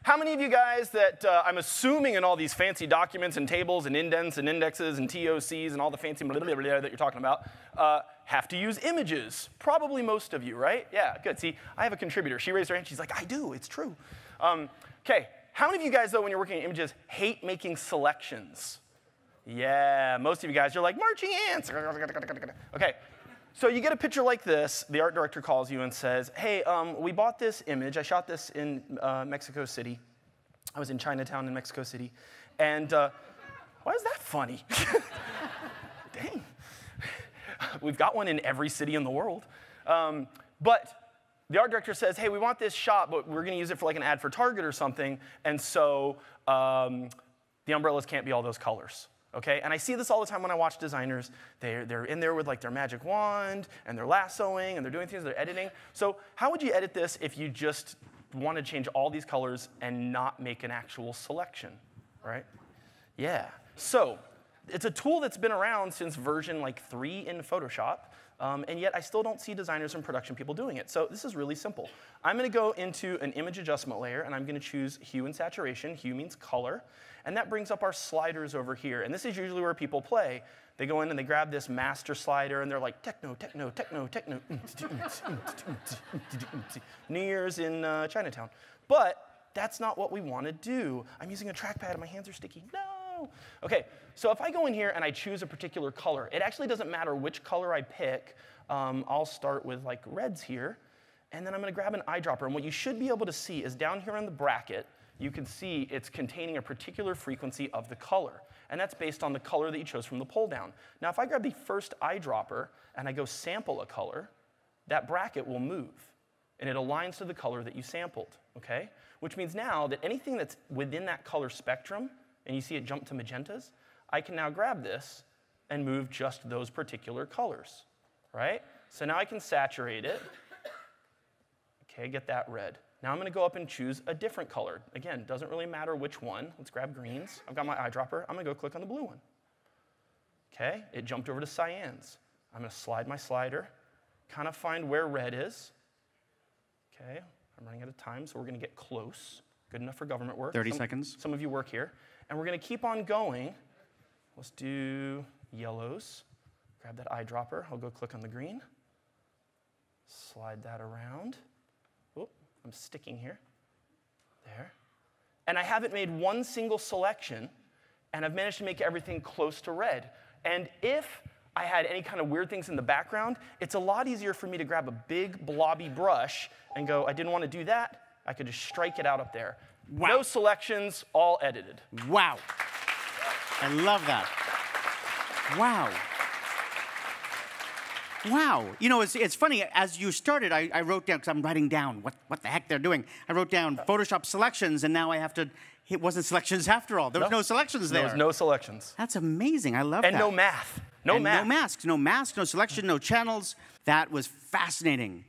How many of you guys that I'm assuming in all these fancy documents and tables and indents and indexes and TOCs and all the fancy blah, blah, blah, blah that you're talking about have to use images? Probably most of you, right? Yeah, good. See, I have a contributor. She raised her hand. She's like, I do. It's true. OK, how many of you guys, though, when you're working in images, hate making selections? Yeah, most of you guys, you're like, marching ants. OK, so you get a picture like this. The art director calls you and says, hey, we bought this image. I shot this in Mexico City. I was in Chinatown in Mexico City. And why is that funny? Dang. We've got one in every city in the world. But the art director says, hey, we want this shot, but we're going to use it for like an ad for Target or something. And so the umbrellas can't be all those colors. Okay? And I see this all the time when I watch designers. They're in there with like their magic wand, and they're lassoing, and they're doing things, they're editing. So how would you edit this if you just want to change all these colors and not make an actual selection, right? Yeah. So it's a tool that's been around since version like 3 in Photoshop, and yet I still don't see designers and production people doing it. So this is really simple. I'm going to go into an image adjustment layer, and I'm going to choose hue and saturation. Hue means color. And that brings up our sliders over here. And this is usually where people play. They go in and they grab this master slider, and they're like, techno, techno, techno, techno. New Year's in Chinatown. But that's not what we want to do. I'm using a trackpad, and my hands are sticky. No. OK, so if I go in here and I choose a particular color, it actually doesn't matter which color I pick. I'll start with like reds here. And then I'm going to grab an eyedropper. And what you should be able to see is down here on the bracket, you can see it's containing a particular frequency of the color. And that's based on the color that you chose from the pull down. Now, if I grab the first eyedropper and I go sample a color, that bracket will move. And it aligns to the color that you sampled, OK? Which means now that anything that's within that color spectrum, and you see it jump to magentas, I can now grab this and move just those particular colors, right? So now I can saturate it. OK, get that red. Now I'm going to go up and choose a different color. Again, doesn't really matter which one. Let's grab greens. I've got my eyedropper. I'm going to go click on the blue one. OK, it jumped over to cyans. I'm going to slide my slider, kind of find where red is. OK, I'm running out of time, so we're going to get close. Good enough for government work. 30 seconds. Some of you work here. And we're going to keep on going. Let's do yellows. Grab that eyedropper. I'll go click on the green. Slide that around. I'm sticking here. There. And I haven't made one single selection, and I've managed to make everything close to red. And if I had any kind of weird things in the background, it's a lot easier for me to grab a big blobby brush and go, I didn't want to do that. I could just strike it out up there. Wow. No selections, all edited. Wow. I love that. Wow. Wow. You know, it's funny. As you started, I wrote down, because I'm writing down what the heck they're doing. I wrote down Photoshop selections, and now I have to, it wasn't selections after all. There was no selections there. There was no selections. That's amazing. I love that. And no math. No and math. no masks. No masks, no selection, no channels. That was fascinating.